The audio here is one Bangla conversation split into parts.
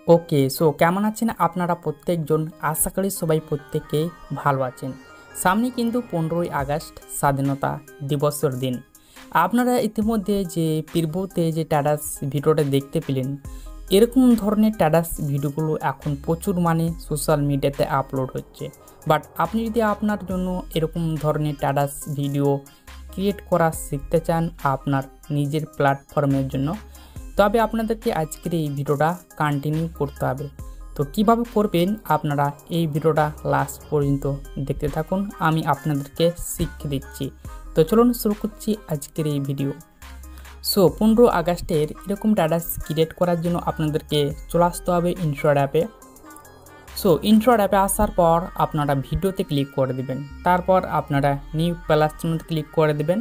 ওকে, সো কেমন আছেন আপনারা প্রত্যেকজন? আশা করি সবাই প্রত্যেকেই ভালো আছেন। সামনে কিন্তু 15ই আগস্ট স্বাধীনতা দিবসের দিন। আপনারা ইতিমধ্যে যে প্রিভিউতে যে স্ট্যাটাস ভিডিওটা দেখতে পেলেন, এরকম ধরনের স্ট্যাটাস ভিডিওগুলো এখন প্রচুর সোশ্যাল মিডিয়াতে আপলোড হচ্ছে। বাট আপনি যদি আপনার জন্য এরকম ধরনের স্ট্যাটাস ভিডিও ক্রিয়েট করা শিখতে চান আপনার নিজের প্ল্যাটফর্মের জন্য, তবে আপনাদেরকে আজকের এই ভিডিওটা কন্টিনিউ করতে হবে। তো কিভাবে করবেন আপনারা এই ভিডিওটা লাস্ট পর্যন্ত দেখতে থাকুন, আমি আপনাদেরকে শিখিয়ে দিচ্ছি। তো চলুন শুরু করছি আজকের এই ভিডিও। সো 15 আগস্টের এরকম স্ট্যাটাস ক্রিয়েট করার জন্য আপনাদেরকে চলে আসতে হবে ইনস্ট্রয়েড অ্যাপে। সো ইনস্ট্রয়েড অ্যাপে আসার পর আপনারা ভিডিওতে ক্লিক করে দেবেন, তারপর আপনারা নিউ প্লাস চিহ্নতে ক্লিক করে দেবেন।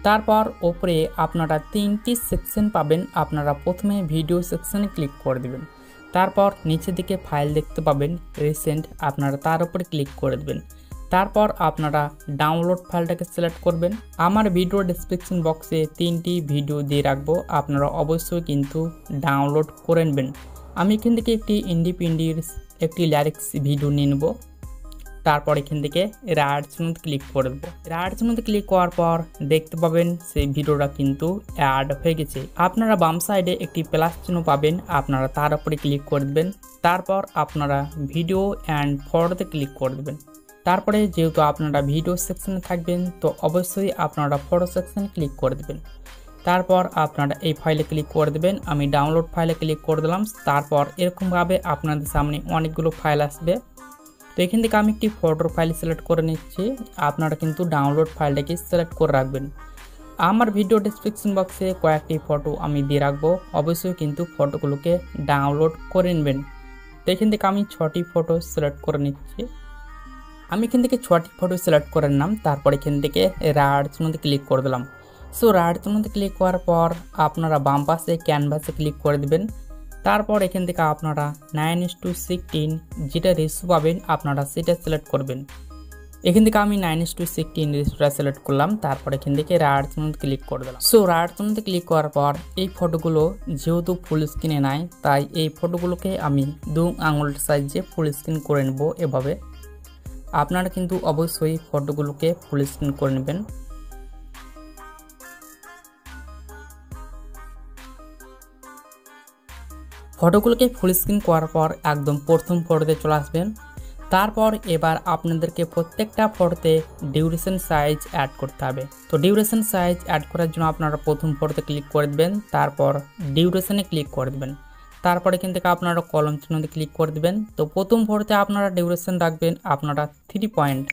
তারপর ওপরে আপনারা 3টি সেকশন পাবেন, আপনারা প্রথমে ভিডিও সেকশনে ক্লিক করে দেবেন। তারপর নিচের দিকে ফাইল দেখতে পাবেন রিসেন্ট, আপনারা তার উপরে ক্লিক করে দেবেন। তারপর আপনারা ডাউনলোড ফাইলটাকে সিলেক্ট করবেন। আমার ভিডিও ডেসক্রিপশন বক্সে 3টি ভিডিও দিয়ে রাখবো, আপনারা অবশ্যই কিন্তু ডাউনলোড করে নেবেন। আমি এখান থেকে একটি একটি লিরিক্স ভিডিও নিয়ে নেব। তারপর এখান থেকে রাইট চিহ্নতে ক্লিক করে দেবো। রাইট চিহ্নতে ক্লিক করার পর দেখতে পাবেন সেই ভিডিওটা কিন্তু অ্যাড হয়ে গেছে। আপনারা বাম সাইডে একটি প্লাস চিহ্ন পাবেন, আপনারা তার উপরে ক্লিক করে দেবেন। তারপর আপনারা ভিডিও অ্যান্ড ফটোতে ক্লিক করে দেবেন। তারপরে যেহেতু আপনারা ভিডিও সেকশনে থাকবেন, তো অবশ্যই আপনারা ফটো সেকশনে ক্লিক করে দেবেন। তারপর আপনারা এই ফাইলে ক্লিক করে দেবেন। আমি ডাউনলোড ফাইলে ক্লিক করে দিলাম। তারপর এরকমভাবে আপনাদের সামনে অনেকগুলো ফাইল আসবে। তো এখান থেকে আমি একটি ফটোর ফাইল সিলেক্ট করে নিচ্ছি, আপনারা কিন্তু ডাউনলোড ফাইলটাকে সিলেক্ট করে রাখবেন। আমার ভিডিও ডেসক্রিপশন বক্সে কয়েকটি ফটো আমি দিয়ে রাখবো, অবশ্যই কিন্তু ফটোগুলোকে ডাউনলোড করে নেবেন। তো এখান থেকে আমি 6টি ফটো সিলেক্ট করে নিচ্ছি। আমি এখান থেকে 6টি ফটো সিলেক্ট করে নিলাম। তারপর এখান থেকে রাইট চিহ্নতে ক্লিক করে দিলাম। সো রাইট চিহ্নতে ক্লিক করার পর আপনারা বাম পাশে ক্যানভাসে ক্লিক করে দেবেন। তারপর এখান থেকে আপনারা 9:16 যেটা রেশিও পাবেন আপনারা সেটা সিলেক্ট করবেন। এখান থেকে আমি 9:16 রেশিওটা সিলেক্ট করলাম। তারপর এখান থেকে রাইট চিহ্নতে ক্লিক করে দিলাম। সো রাইট চিহ্নতে ক্লিক করার পর এই ফটোগুলো যেহেতু ফুল স্ক্রিনে নাই, তাই এই ফটোগুলোকে আমি 2 আঙুল সাইজে ফুল স্ক্রিন করে নেব। এভাবে আপনারা কিন্তু অবশ্যই ফটোগুলোকে ফুল স্ক্রিন করে নেবেন। ফটোগুলোকে ফুল স্ক্রিন করার পর একদম প্রথম ফটোতে চলে আসবেন। তারপর এবার আপনাদেরকে প্রত্যেকটা ফটোতে ডিউরেশন সাইজ অ্যাড করতে হবে। তো ডিউরেশন সাইজ অ্যাড করার জন্য আপনারা প্রথম ফটোতে ক্লিক করে দেবেন, তারপর ডিউরেশনে ক্লিক করে দেবেন। তারপর এখান থেকে আপনারা কলম চিহ্নতে ক্লিক করে দেবেন। তো প্রথম ফটোতে আপনারা ডিউরেশন রাখবেন আপনারা 3 পয়েন্ট,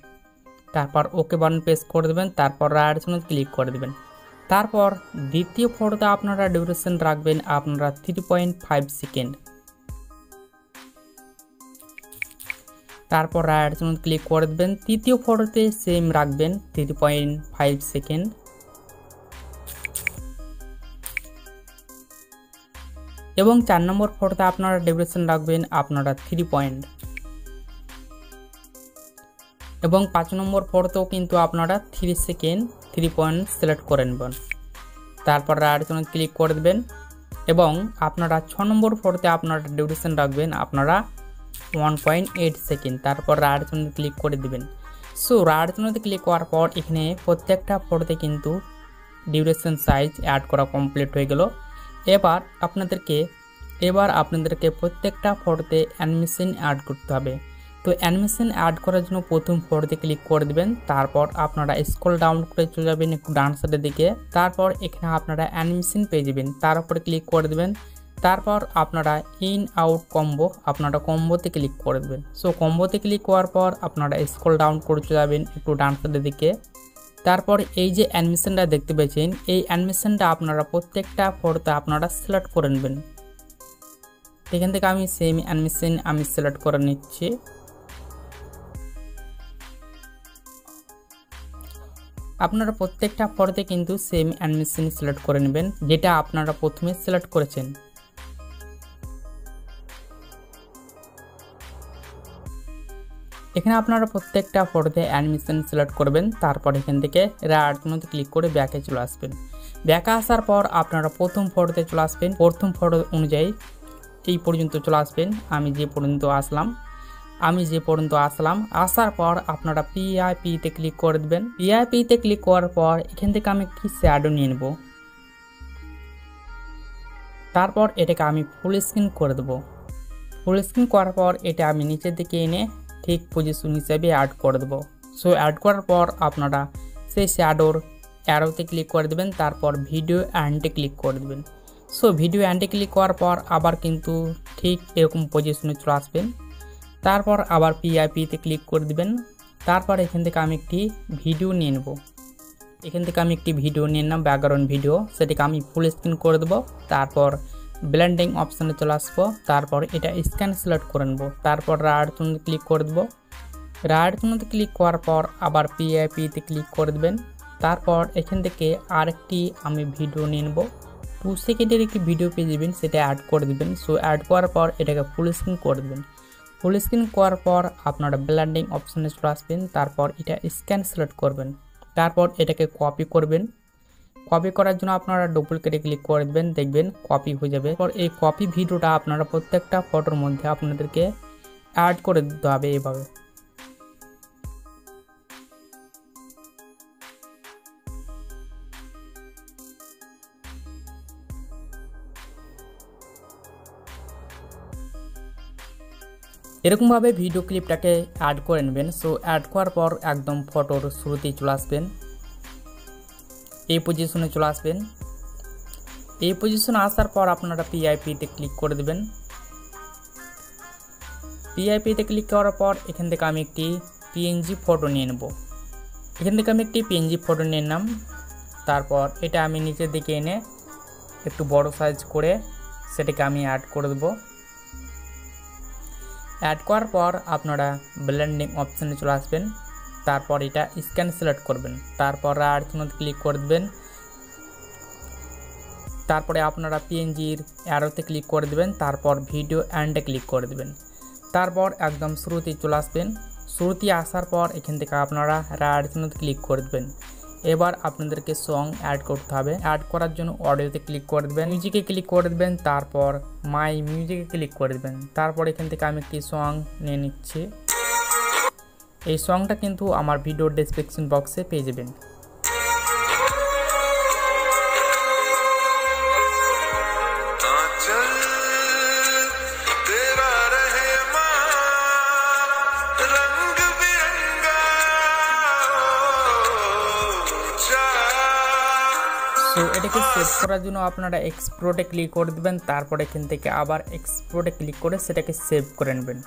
তারপর ওকে বাটন প্রেস করে দেবেন। তারপর রাইট চিহ্নতে ক্লিক করে দেবেন। তারপর দ্বিতীয় ফটোতে আপনারা ডিউরেশন রাখবেন আপনারা 3.5 সেকেন্ড। তারপর রাইট চিহ্নতে ক্লিক করে দেবেন। তৃতীয় ফটোতে সেম রাখবেন 3.5 সেকেন্ড। এবং 4 নম্বর ফটোতে আপনারা ডিউরেশন রাখবেন আপনারা 3 পয়েন্ট। এবং 5 নম্বর ফটোতেও কিন্তু আপনারা 3 সেকেন্ড 3 পয়েন্ট সিলেক্ট করে নেবেন। তারপর রাইট চিহ্নতে ক্লিক করে দেবেন। এবং আপনারা 6 নম্বর ফটোতে আপনারা ডিউরেশন রাখবেন আপনারা 1.8 সেকেন্ড। তারপর রাইট চিহ্নতে ক্লিক করে দেবেন। সো রাইট চিহ্নতে ক্লিক করার পর এখানে প্রত্যেকটা ফটোতে কিন্তু ডিউরেশন সাইজ অ্যাড করা কমপ্লিট হয়ে গেল। এবার আপনাদেরকে প্রত্যেকটা ফটোতে অ্যানিমেশন অ্যাড করতে হবে। তো অ্যানিমেশন অ্যাড করার জন্য প্রথম ফটোতে ক্লিক করে দেবেন। তারপর আপনারা স্ক্রল ডাউন করে চলে যাবেন একটু ডান সাইডের দিকে। তারপর এখানে আপনারা অ্যানিমেশন পেয়ে যাবেন, তার উপরে ক্লিক করে দেবেন। তারপর আপনারা ইন আউট কম্বো আপনারা কম্বোতে ক্লিক করে দেবেন। সো কম্বোতে ক্লিক করার পর আপনারা স্ক্রল ডাউন করে চলে যাবেন একটু ডান সাইডের দিকে। তারপর এই যে অ্যানিমেশনটা দেখতে পেয়েছেন, এই অ্যানিমেশনটা আপনারা প্রত্যেকটা ফটোতে আপনারা সিলেক্ট করে নেবেন। এখান থেকে আমি সেম অ্যানিমেশন আমি সিলেক্ট করে নিচ্ছি। আপনারা প্রত্যেকটা ফটোতে কিন্তু সেম অ্যানিমেশন সিলেক্ট করে নেবেন যেটা আপনারা প্রথমে সিলেক্ট করেছেন। এখানে আপনারা প্রত্যেকটা ফটোতে অ্যানিমেশন সিলেক্ট করবেন। তারপর এখান থেকে রাইট চিহ্নতে ক্লিক করে ব্যাকে চলে আসবেন। ব্যাকে আসার পর আপনারা প্রথম ফটোতে চলে আসবেন। প্রথম ফটো অনুযায়ী এই পর্যন্ত চলে আসবেন। আমি যে পর্যন্ত আসলাম, আসার পর আপনারা পিআইপিতে ক্লিক করে দেবেন। পিআইপিতে ক্লিক করার পর এখান থেকে আমি একটি শ্যাডো নিয়ে নেব, তারপর এটাকে আমি ফুল স্ক্রিন করে দেবো। ফুল স্ক্রিন করার পর এটা আমি নিচের দিকে এনে ঠিক পজিশন হিসেবে অ্যাড করে দেবো। সো অ্যাড করার পর আপনারা সেই শ্যাডোর অ্যারোতে ক্লিক করে দেবেন, তারপর ভিডিও অ্যান্ডে ক্লিক করে দেবেন। সো ভিডিও অ্যান্ডে ক্লিক করার পর আবার কিন্তু ঠিক এরকম পজিশনে চলে আসবেন। তারপর আবার পিআইপিতে ক্লিক করে দেবেন। তারপর এখান থেকে আমি একটি ভিডিও নিয়ে নেব। নিলাম ব্যাকগ্রাউন্ড ভিডিও, সেটাকে আমি ফুল স্ক্রিন করে দেবো। তারপর ব্লেন্ডিং অপশানে চলে আসবো, তারপর এটা স্ক্যান সিলেক্ট করে নেবো। তারপর রাইট বাটনে ক্লিক করে দেবো। রাইট বাটনে ক্লিক করার পর আবার পিআইপিতে ক্লিক করে দেবেন। তারপর এখান থেকে আরেকটি আমি ভিডিও নিয়ে নেব, 2 সেকেন্ডের একটি ভিডিও পেয়ে যাবেন, সেটা অ্যাড করে দেবেন। সো অ্যাড করার পর এটাকে ফুল স্ক্রিন করে দেবেন। ফুল স্ক্রিন করার পর আপনারা ব্লেন্ডিং অপশানে চলে আসবেন, তারপর এটা স্ক্যান সিলেক্ট করবেন। তারপর এটাকে কপি করবেন। কপি করার জন্য আপনারা ডুপ্লিকেটে ক্লিক করে দেবেন, দেখবেন কপি হয়ে যাবে। পর এই কপি ভিডিওটা আপনারা প্রত্যেকটা ফটোর মধ্যে আপনাদেরকে অ্যাড করে দিতে হবে এভাবে। এরকমভাবে ভিডিও ক্লিপটাকে অ্যাড করে নেবেন। সো অ্যাড করার পর একদম ফটোর শুরুতেই চলে আসবেন, এই পজিশনে চলে আসবেন। এই পজিশনে আসার পর আপনারা পিআইপিতে ক্লিক করে দেবেন। পিআইপিতে ক্লিক করার পর এখান থেকে আমি একটি পিএনজি ফটো নিয়ে নেব। নিলাম। তারপর এটা আমি নিচের দিকে এনে একটু বড় সাইজ করে সেটাকে আমি অ্যাড করে দেবো। অ্যাড করার পর আপনারা ব্লেন্ডিং অপশানে চলে আসবেন, তারপর এটা স্ক্যান সিলেক্ট করবেন। তারপর রাইট বাটনে ক্লিক করে দেবেন। তারপরে আপনারা পিএনজির অ্যারোতে ক্লিক করে দেবেন, তারপর ভিডিও অ্যান্ডে ক্লিক করে দেবেন। তারপর একদম শুরুতেই চলে আসবেন। শুরুতে আসার পর এখান থেকে আপনারা রাইট বাটনে ক্লিক করে দেবেন। এবার আপনাদেরকে সং অ্যাড করতে হবে। অ্যাড করার জন্য অডিওতে ক্লিক করে দেবেন, মিউজিকে ক্লিক করে দেবেন, তারপর মাই মিউজিকে ক্লিক করে দেবেন। তারপর এখান থেকে আমি একটি সং নিয়ে নিচ্ছি। এই সংটা কিন্তু আমার ভিডিওর ডেসক্রিপশন বক্সে পেয়ে যাবেন। তো এটাকে সেভ করার জন্য আপনারা এক্সপোর্টে ক্লিক করে দেবেন, তারপর এখান থেকে আবার এক্সপোর্টে ক্লিক করে সেটাকে সেভ করে নেবেন।